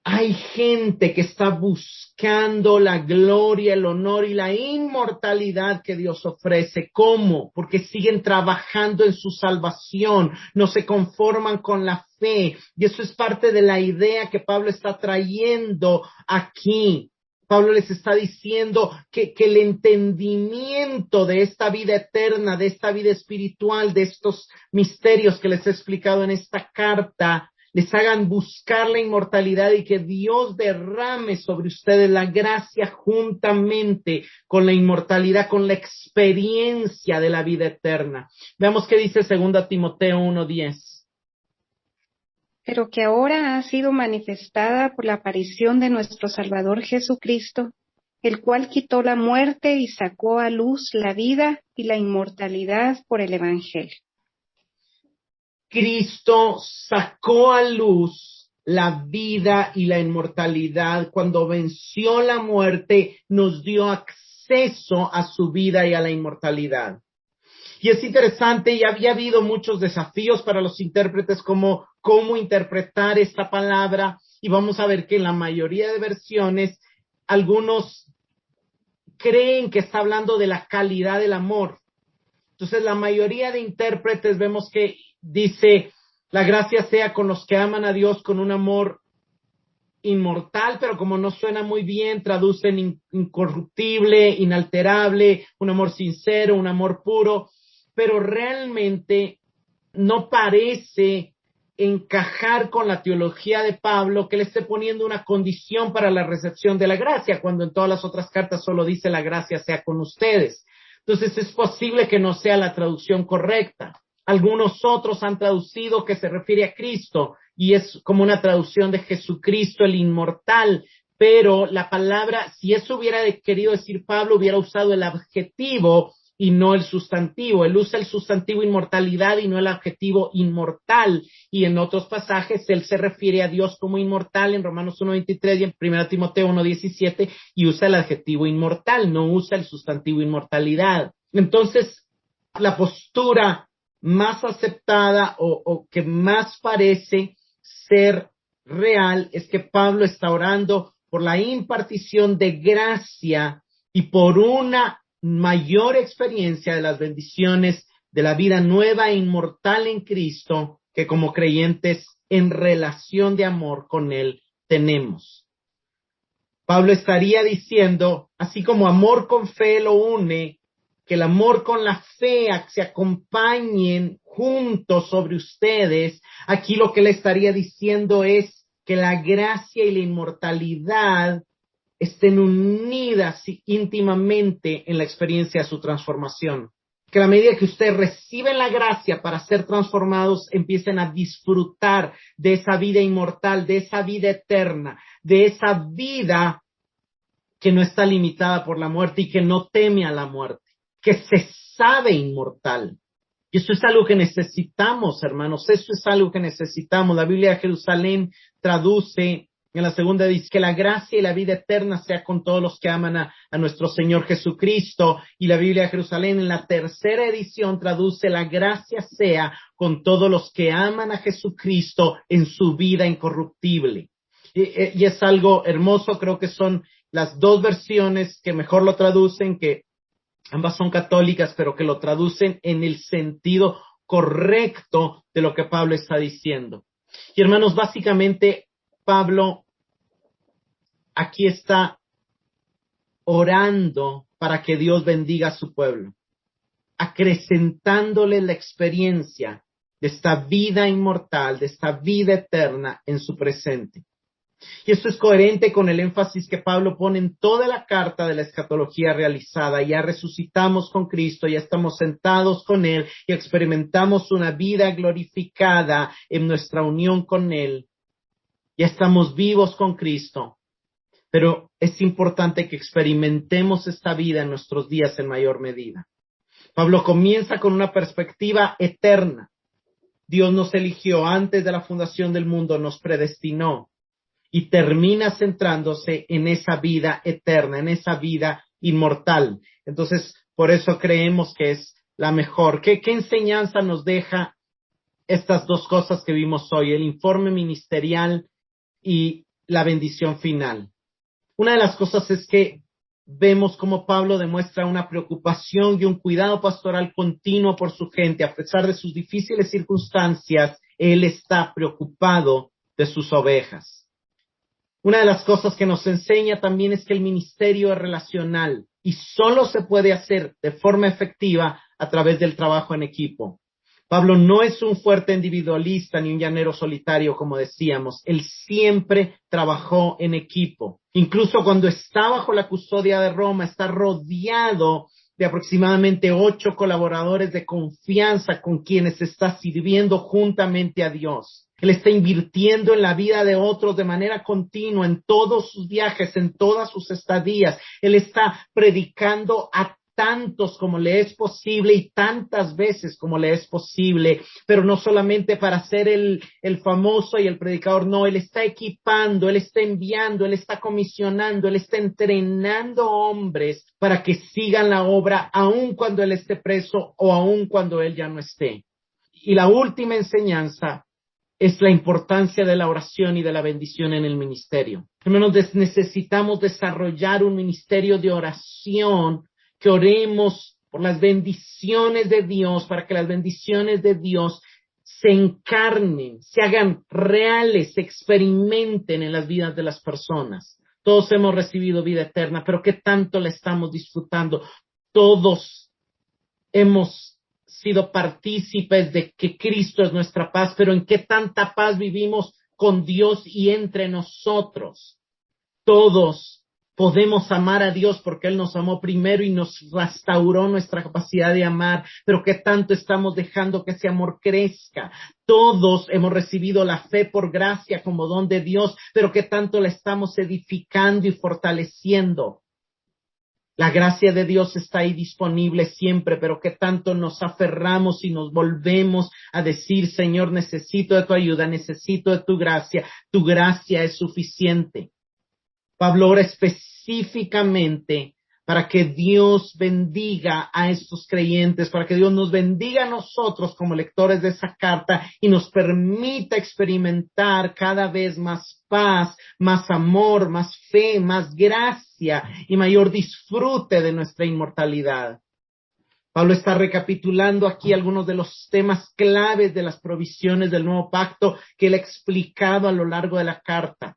Hay gente que está buscando la gloria, el honor y la inmortalidad que Dios ofrece. ¿Cómo? Porque siguen trabajando en su salvación, no se conforman con la fe. Y eso es parte de la idea que Pablo está trayendo aquí. Pablo les está diciendo que el entendimiento de esta vida eterna, de esta vida espiritual, de estos misterios que les he explicado en esta carta, les hagan buscar la inmortalidad y que Dios derrame sobre ustedes la gracia juntamente con la inmortalidad, con la experiencia de la vida eterna. Veamos qué dice 2 Timoteo 1:10. Pero que ahora ha sido manifestada por la aparición de nuestro Salvador Jesucristo, el cual quitó la muerte y sacó a luz la vida y la inmortalidad por el Evangelio. Cristo sacó a luz la vida y la inmortalidad. Cuando venció la muerte, nos dio acceso a su vida y a la inmortalidad. Y es interesante, y había habido muchos desafíos para los intérpretes, cómo interpretar esta palabra, y vamos a ver que en la mayoría de versiones, algunos creen que está hablando de la calidad del amor. Entonces, la mayoría de intérpretes vemos que dice, la gracia sea con los que aman a Dios con un amor inmortal, pero como no suena muy bien, traducen incorruptible, inalterable, un amor sincero, un amor puro, pero realmente no parece encajar con la teología de Pablo, que le esté poniendo una condición para la recepción de la gracia, cuando en todas las otras cartas solo dice la gracia sea con ustedes. Entonces es posible que no sea la traducción correcta. Algunos otros han traducido que se refiere a Cristo y es como una traducción de Jesucristo el inmortal, pero la palabra, si eso hubiera querido decir Pablo, hubiera usado el adjetivo y no el sustantivo. Él usa el sustantivo inmortalidad y no el adjetivo inmortal, y en otros pasajes él se refiere a Dios como inmortal en Romanos 1:23 y en 1 Timoteo 1:17 y usa el adjetivo inmortal, no usa el sustantivo inmortalidad. Entonces, la postura más aceptada o que más parece ser real es que Pablo está orando por la impartición de gracia y por una mayor experiencia de las bendiciones de la vida nueva e inmortal en Cristo que como creyentes en relación de amor con Él tenemos. Pablo estaría diciendo, así como amor con fe lo une, que el amor con la fe se acompañen juntos sobre ustedes. Aquí lo que le estaría diciendo es que la gracia y la inmortalidad estén unidas íntimamente en la experiencia de su transformación. Que a la medida que ustedes reciben la gracia para ser transformados, empiecen a disfrutar de esa vida inmortal, de esa vida eterna, de esa vida que no está limitada por la muerte y que no teme a la muerte, que se sabe inmortal. Y eso es algo que necesitamos, hermanos, eso es algo que necesitamos. La Biblia de Jerusalén traduce, en la segunda dice que la gracia y la vida eterna sea con todos los que aman a nuestro Señor Jesucristo. Y la Biblia de Jerusalén en la tercera edición traduce la gracia sea con todos los que aman a Jesucristo en su vida incorruptible. Y es algo hermoso, creo que son las dos versiones que mejor lo traducen, que ambas son católicas, pero que lo traducen en el sentido correcto de lo que Pablo está diciendo. Y hermanos, básicamente Pablo aquí está orando para que Dios bendiga a su pueblo, acrecentándole la experiencia de esta vida inmortal, de esta vida eterna en su presente. Y esto es coherente con el énfasis que Pablo pone en toda la carta de la escatología realizada. Ya resucitamos con Cristo, ya estamos sentados con Él y experimentamos una vida glorificada en nuestra unión con Él. Ya estamos vivos con Cristo, pero es importante que experimentemos esta vida en nuestros días en mayor medida. Pablo comienza con una perspectiva eterna. Dios nos eligió antes de la fundación del mundo, nos predestinó. Y termina centrándose en esa vida eterna, en esa vida inmortal. Entonces, por eso creemos que es la mejor. ¿Qué enseñanza nos deja estas dos cosas que vimos hoy? El informe ministerial y la bendición final. Una de las cosas es que vemos cómo Pablo demuestra una preocupación y un cuidado pastoral continuo por su gente. A pesar de sus difíciles circunstancias, él está preocupado de sus ovejas. Una de las cosas que nos enseña también es que el ministerio es relacional y solo se puede hacer de forma efectiva a través del trabajo en equipo. Pablo no es un fuerte individualista ni un llanero solitario, como decíamos. Él siempre trabajó en equipo. Incluso cuando está bajo la custodia de Roma, está rodeado de aproximadamente 8 colaboradores de confianza con quienes está sirviendo juntamente a Dios. Él está invirtiendo en la vida de otros de manera continua, en todos sus viajes, en todas sus estadías. Él está predicando a tantos como le es posible y tantas veces como le es posible, pero no solamente para ser el famoso y el predicador, no, él está equipando, él está enviando, él está comisionando, él está entrenando hombres para que sigan la obra aun cuando él esté preso o aun cuando él ya no esté. Y la última enseñanza es la importancia de la oración y de la bendición en el ministerio. Hermanos, necesitamos desarrollar un ministerio de oración, que oremos por las bendiciones de Dios, para que las bendiciones de Dios se encarnen, se hagan reales, se experimenten en las vidas de las personas. Todos hemos recibido vida eterna, pero ¿qué tanto la estamos disfrutando? Todos hemos sido partícipes de que Cristo es nuestra paz, pero ¿en qué tanta paz vivimos con Dios y entre nosotros? Todos podemos amar a Dios porque Él nos amó primero y nos restauró nuestra capacidad de amar, pero ¿qué tanto estamos dejando que ese amor crezca? Todos hemos recibido la fe por gracia como don de Dios, pero ¿qué tanto la estamos edificando y fortaleciendo? La gracia de Dios está ahí disponible siempre, pero ¿qué tanto nos aferramos y nos volvemos a decir, Señor, necesito de tu ayuda, necesito de tu gracia es suficiente? Pablo ora específicamente para que Dios bendiga a estos creyentes, para que Dios nos bendiga a nosotros como lectores de esa carta y nos permita experimentar cada vez más paz, más amor, más fe, más gracia y mayor disfrute de nuestra inmortalidad. Pablo está recapitulando aquí algunos de los temas claves de las provisiones del nuevo pacto que él ha explicado a lo largo de la carta.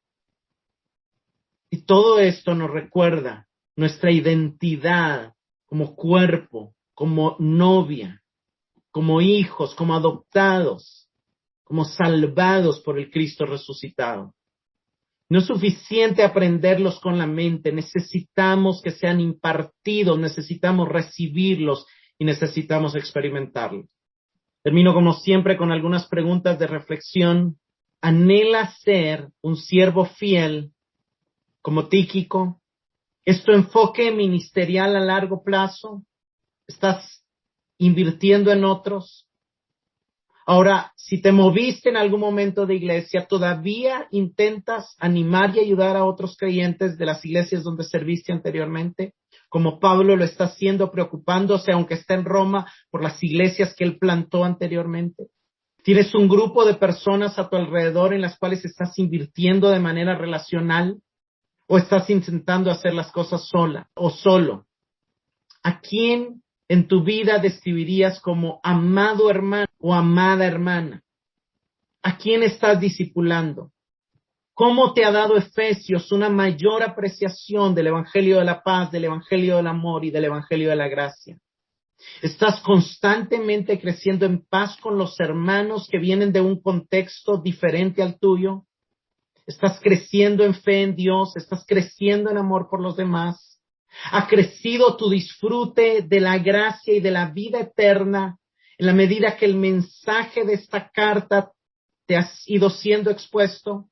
Y todo esto nos recuerda nuestra identidad como cuerpo, como novia, como hijos, como adoptados, como salvados por el Cristo resucitado. No es suficiente aprenderlos con la mente, necesitamos que sean impartidos, necesitamos recibirlos y necesitamos experimentarlos. Termino como siempre con algunas preguntas de reflexión. ¿Anhela ser un siervo fiel como Tíquico? ¿Es tu enfoque ministerial a largo plazo? ¿Estás invirtiendo en otros? Ahora, si te moviste en algún momento de iglesia, ¿todavía intentas animar y ayudar a otros creyentes de las iglesias donde serviste anteriormente? Como Pablo lo está haciendo, preocupándose, aunque está en Roma, por las iglesias que él plantó anteriormente. ¿Tienes un grupo de personas a tu alrededor en las cuales estás invirtiendo de manera relacional? ¿O estás intentando hacer las cosas sola o solo? ¿A quién en tu vida describirías como amado hermano o amada hermana? ¿A quién estás discipulando? ¿Cómo te ha dado Efesios una mayor apreciación del Evangelio de la paz, del Evangelio del amor y del Evangelio de la gracia? ¿Estás constantemente creciendo en paz con los hermanos que vienen de un contexto diferente al tuyo? ¿Estás creciendo en fe en Dios? ¿Estás creciendo en amor por los demás? ¿Ha crecido tu disfrute de la gracia y de la vida eterna en la medida que el mensaje de esta carta te ha ido siendo expuesto?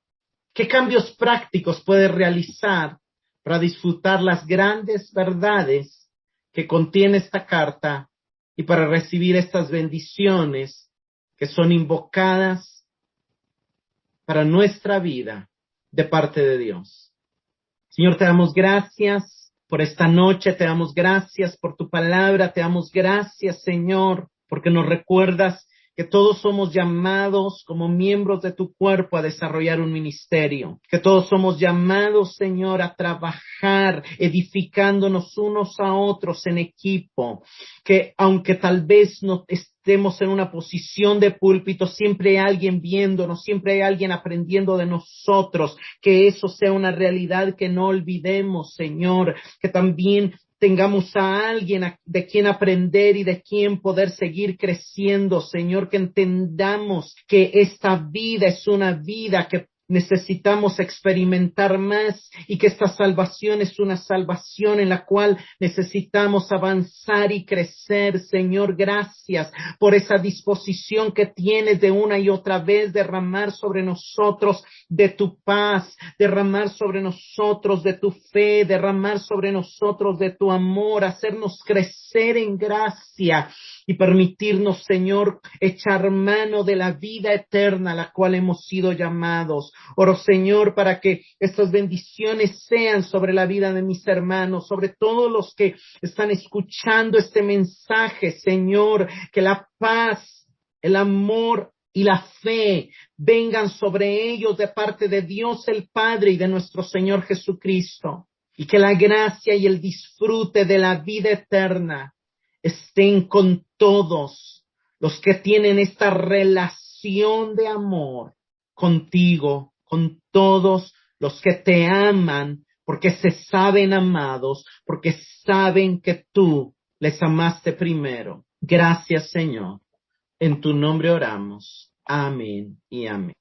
¿Qué cambios prácticos puedes realizar para disfrutar las grandes verdades que contiene esta carta y para recibir estas bendiciones que son invocadas para nuestra vida de parte de Dios? Señor, te damos gracias por esta noche, te damos gracias por tu palabra, te damos gracias, Señor, porque nos recuerdas que todos somos llamados como miembros de tu cuerpo a desarrollar un ministerio, que todos somos llamados, Señor, a trabajar edificándonos unos a otros en equipo, que aunque tal vez no estemos en una posición de púlpito, siempre hay alguien viéndonos, siempre hay alguien aprendiendo de nosotros, que eso sea una realidad que no olvidemos, Señor, que también tengamos a alguien de quien aprender y de quien poder seguir creciendo, Señor, que entendamos que esta vida es una vida que necesitamos experimentar más y que esta salvación es una salvación en la cual necesitamos avanzar y crecer. Señor, gracias por esa disposición que tienes de una y otra vez derramar sobre nosotros de tu paz, derramar sobre nosotros de tu fe, derramar sobre nosotros de tu amor, hacernos crecer en gracia y permitirnos, Señor, echar mano de la vida eterna a la cual hemos sido llamados. Oro, Señor, para que estas bendiciones sean sobre la vida de mis hermanos, sobre todos los que están escuchando este mensaje, Señor, que la paz, el amor y la fe vengan sobre ellos de parte de Dios el Padre y de nuestro Señor Jesucristo, y que la gracia y el disfrute de la vida eterna estén con todos los que tienen esta relación de amor contigo, con todos los que te aman, porque se saben amados, porque saben que tú les amaste primero. Gracias, Señor. En tu nombre oramos. Amén y amén.